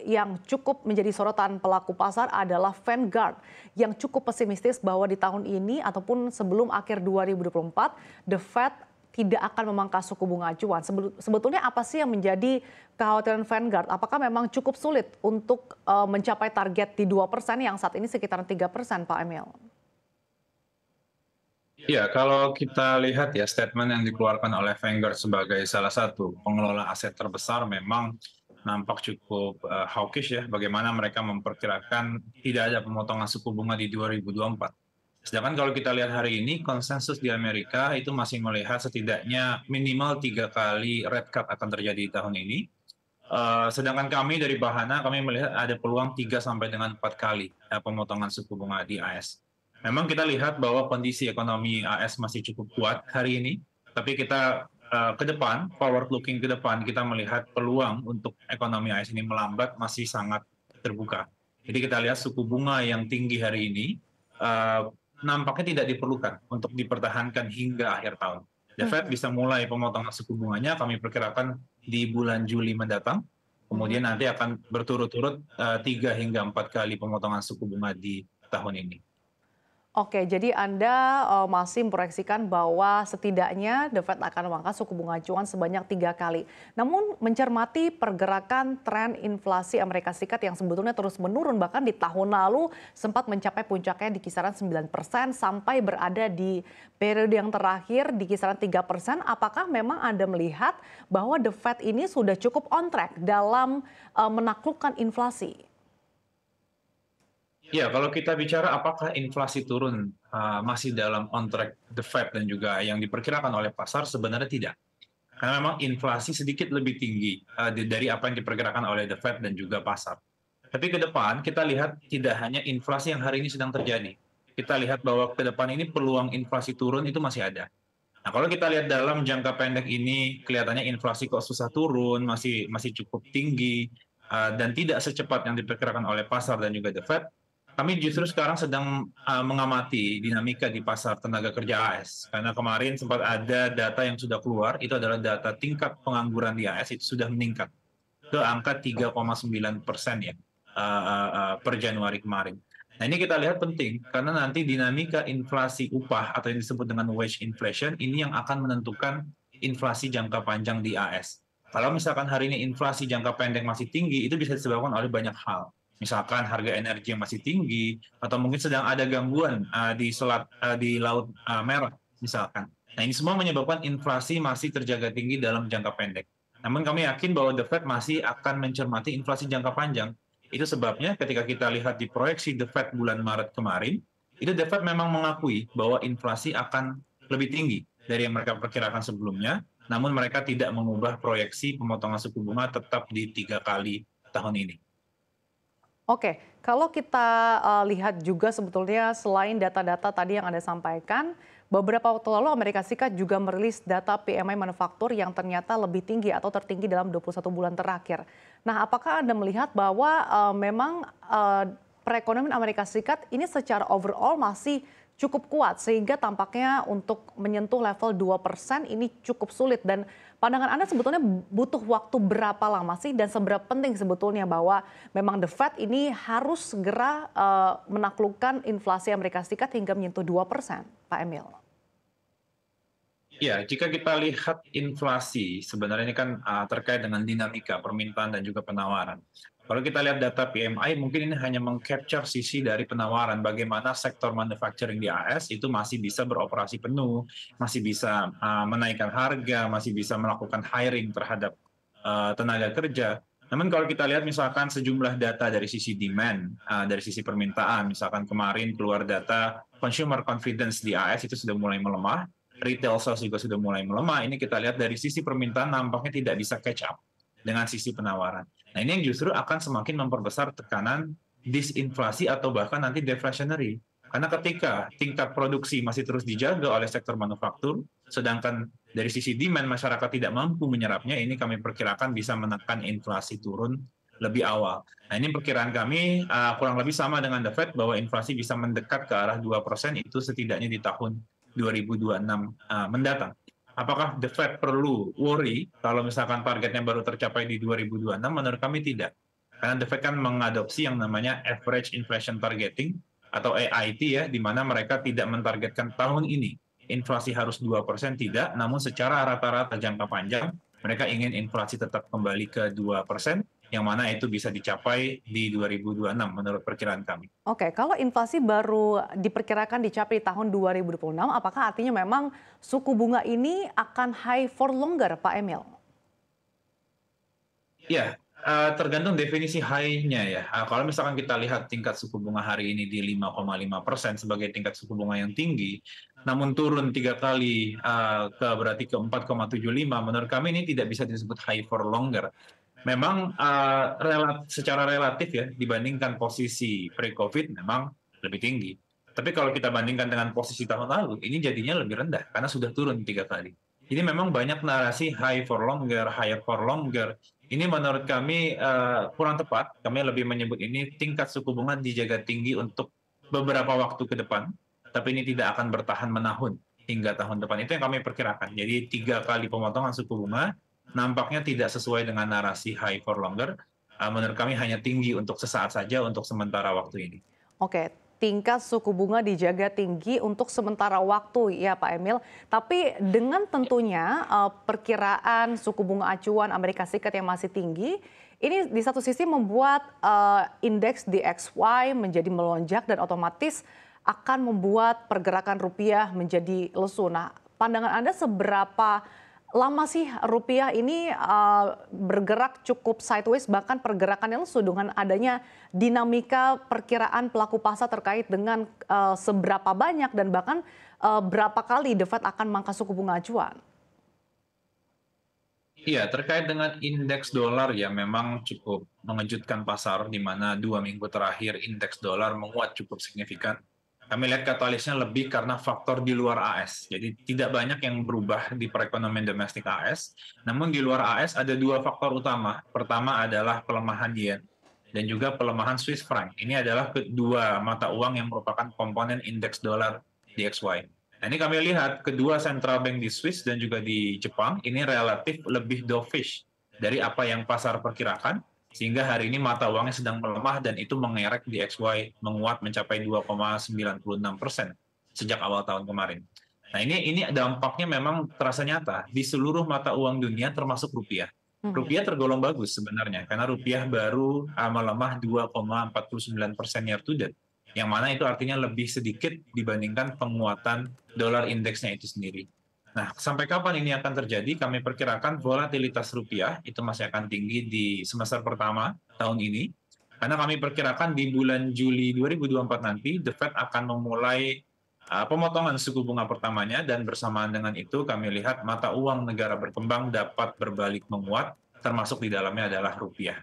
yang cukup menjadi sorotan pelaku pasar adalah Vanguard yang cukup pesimistis bahwa di tahun ini ataupun sebelum akhir 2024, The Fed tidak akan memangkas suku bunga acuan. Sebetulnya apa sih yang menjadi kekhawatiran Vanguard? Apakah memang cukup sulit untuk mencapai target di 2% yang saat ini sekitar 3%, Pak Emil? Ya, kalau kita lihat ya statement yang dikeluarkan oleh Vanguard sebagai salah satu pengelola aset terbesar memang nampak cukup hawkish ya, bagaimana mereka memperkirakan tidak ada pemotongan suku bunga di 2024. Sedangkan kalau kita lihat hari ini, konsensus di Amerika itu masih melihat setidaknya minimal 3 kali rate cut akan terjadi di tahun ini. Sedangkan kami dari Bahana, kami melihat ada peluang 3 sampai dengan 4 kali pemotongan suku bunga di AS. Memang kita lihat bahwa kondisi ekonomi AS masih cukup kuat hari ini, tapi kita ke depan, forward looking ke depan, kita melihat peluang untuk ekonomi AS ini melambat masih sangat terbuka. Jadi kita lihat suku bunga yang tinggi hari ini nampaknya tidak diperlukan untuk dipertahankan hingga akhir tahun. The Fed bisa mulai pemotongan suku bunganya, kami perkirakan di bulan Juli mendatang, kemudian nanti akan berturut-turut 3 hingga 4 kali pemotongan suku bunga di tahun ini. Oke, jadi Anda masih memproyeksikan bahwa setidaknya The Fed akan memangkas suku bunga acuan sebanyak 3 kali. Namun mencermati pergerakan tren inflasi Amerika Serikat yang sebetulnya terus menurun, bahkan di tahun lalu sempat mencapai puncaknya di kisaran 9% sampai berada di periode yang terakhir di kisaran 3%. Apakah memang Anda melihat bahwa The Fed ini sudah cukup on track dalam menaklukkan inflasi? Ya, kalau kita bicara apakah inflasi turun masih dalam on track The Fed dan juga yang diperkirakan oleh pasar, sebenarnya tidak. Karena memang inflasi sedikit lebih tinggi dari apa yang diperkirakan oleh The Fed dan juga pasar. Tapi ke depan kita lihat tidak hanya inflasi yang hari ini sedang terjadi. Kita lihat bahwa ke depan ini peluang inflasi turun itu masih ada. Nah, kalau kita lihat dalam jangka pendek ini, kelihatannya inflasi kok susah turun, masih cukup tinggi, dan tidak secepat yang diperkirakan oleh pasar dan juga The Fed. Kami justru sekarang sedang mengamati dinamika di pasar tenaga kerja AS. Karena kemarin sempat ada data yang sudah keluar, itu adalah data tingkat pengangguran di AS itu sudah meningkat ke angka 3,9% ya per Januari kemarin. Nah, ini kita lihat penting karena nanti dinamika inflasi upah atau yang disebut dengan wage inflation ini yang akan menentukan inflasi jangka panjang di AS. Kalau misalkan hari ini inflasi jangka pendek masih tinggi, itu bisa disebabkan oleh banyak hal. Misalkan harga energi yang masih tinggi, atau mungkin sedang ada gangguan di Laut Merah, misalkan. Nah, ini semua menyebabkan inflasi masih terjaga tinggi dalam jangka pendek. Namun kami yakin bahwa The Fed masih akan mencermati inflasi jangka panjang. Itu sebabnya ketika kita lihat di proyeksi The Fed bulan Maret kemarin, itu The Fed memang mengakui bahwa inflasi akan lebih tinggi dari yang mereka perkirakan sebelumnya, namun mereka tidak mengubah proyeksi pemotongan suku bunga tetap di 3 kali tahun ini. Oke, kalau kita lihat juga sebetulnya selain data-data tadi yang Anda sampaikan, beberapa waktu lalu Amerika Serikat juga merilis data PMI manufaktur yang ternyata lebih tinggi atau tertinggi dalam 21 bulan terakhir. Nah, apakah Anda melihat bahwa memang perekonomian Amerika Serikat ini secara overall masih cukup kuat sehingga tampaknya untuk menyentuh level 2% ini cukup sulit, dan pandangan Anda sebetulnya butuh waktu berapa lama sih dan seberapa penting sebetulnya bahwa memang The Fed ini harus segera menaklukkan inflasi Amerika Serikat hingga menyentuh 2%, Pak Emil? Ya, jika kita lihat inflasi, sebenarnya ini kan terkait dengan dinamika permintaan dan juga penawaran. Kalau kita lihat data PMI, mungkin ini hanya meng-capture sisi dari penawaran, bagaimana sektor manufacturing di AS itu masih bisa beroperasi penuh, masih bisa menaikkan harga, masih bisa melakukan hiring terhadap tenaga kerja. Namun kalau kita lihat misalkan sejumlah data dari sisi demand, dari sisi permintaan, misalkan kemarin keluar data consumer confidence di AS itu sudah mulai melemah, retail sales juga sudah mulai melemah. Ini kita lihat dari sisi permintaan nampaknya tidak bisa catch up dengan sisi penawaran. Nah, ini yang justru akan semakin memperbesar tekanan disinflasi atau bahkan nanti deflationary. Karena ketika tingkat produksi masih terus dijaga oleh sektor manufaktur, sedangkan dari sisi demand masyarakat tidak mampu menyerapnya, ini kami perkirakan bisa menekan inflasi turun lebih awal. Nah, ini perkiraan kami kurang lebih sama dengan The Fed bahwa inflasi bisa mendekat ke arah 2% itu setidaknya di tahun 2026 mendatang. Apakah The Fed perlu worry kalau misalkan targetnya baru tercapai di 2026? Menurut kami tidak. Karena The Fed kan mengadopsi yang namanya Average Inflation Targeting atau AIT ya, di mana mereka tidak mentargetkan tahun ini inflasi harus 2% tidak, namun secara rata-rata jangka panjang mereka ingin inflasi tetap kembali ke 2%, yang mana itu bisa dicapai di 2026 menurut perkiraan kami. Oke, kalau inflasi baru diperkirakan dicapai di tahun 2026, apakah artinya memang suku bunga ini akan high for longer, Pak Emil? Ya, tergantung definisi high-nya ya. Kalau misalkan kita lihat tingkat suku bunga hari ini di 5,5% sebagai tingkat suku bunga yang tinggi, namun turun 3 kali berarti ke 4,75, menurut kami ini tidak bisa disebut high for longer. Memang secara relatif ya dibandingkan posisi pre-COVID memang lebih tinggi. Tapi kalau kita bandingkan dengan posisi tahun lalu, ini jadinya lebih rendah karena sudah turun 3 kali. Jadi memang banyak narasi high for longer, higher for longer. Ini menurut kami kurang tepat. Kami lebih menyebut ini tingkat suku bunga dijaga tinggi untuk beberapa waktu ke depan, tapi ini tidak akan bertahan menahun hingga tahun depan. Itu yang kami perkirakan. Jadi 3 kali pemotongan suku bunga nampaknya tidak sesuai dengan narasi high for longer. Menurut kami hanya tinggi untuk sesaat saja untuk sementara waktu ini. Oke, tingkat suku bunga dijaga tinggi untuk sementara waktu ya Pak Emil. Tapi dengan tentunya perkiraan suku bunga acuan Amerika Serikat yang masih tinggi, ini di satu sisi membuat indeks DXY menjadi melonjak dan otomatis akan membuat pergerakan rupiah menjadi lesu. Nah, pandangan Anda seberapa lama sih rupiah ini bergerak cukup sideways, bahkan pergerakannya lesu dengan adanya dinamika perkiraan pelaku pasar terkait dengan seberapa banyak dan bahkan berapa kali The Fed akan mangkas suku bunga acuan? Iya, terkait dengan indeks dolar ya memang cukup mengejutkan pasar, di mana 2 minggu terakhir indeks dolar menguat cukup signifikan. Kami lihat katalisnya lebih karena faktor di luar AS. Jadi tidak banyak yang berubah di perekonomian domestik AS. Namun di luar AS ada 2 faktor utama. Pertama adalah pelemahan yen dan juga pelemahan Swiss franc. Ini adalah kedua mata uang yang merupakan komponen indeks dolar DXY. Nah, ini kami lihat kedua central bank di Swiss dan juga di Jepang ini relatif lebih dovish dari apa yang pasar perkirakan, sehingga hari ini mata uangnya sedang melemah dan itu mengerek di XY menguat mencapai 2,96% sejak awal tahun kemarin. Nah, ini dampaknya memang terasa nyata di seluruh mata uang dunia termasuk rupiah. Rupiah tergolong bagus sebenarnya karena rupiah baru melemah 2,49% year to date, yang mana itu artinya lebih sedikit dibandingkan penguatan dolar indeksnya itu sendiri. Nah, sampai kapan ini akan terjadi? Kami perkirakan volatilitas rupiah itu masih akan tinggi di semester pertama tahun ini. Karena kami perkirakan di bulan Juli 2024 nanti, The Fed akan memulai pemotongan suku bunga pertamanya, dan bersamaan dengan itu kami lihat mata uang negara berkembang dapat berbalik menguat, termasuk di dalamnya adalah rupiah.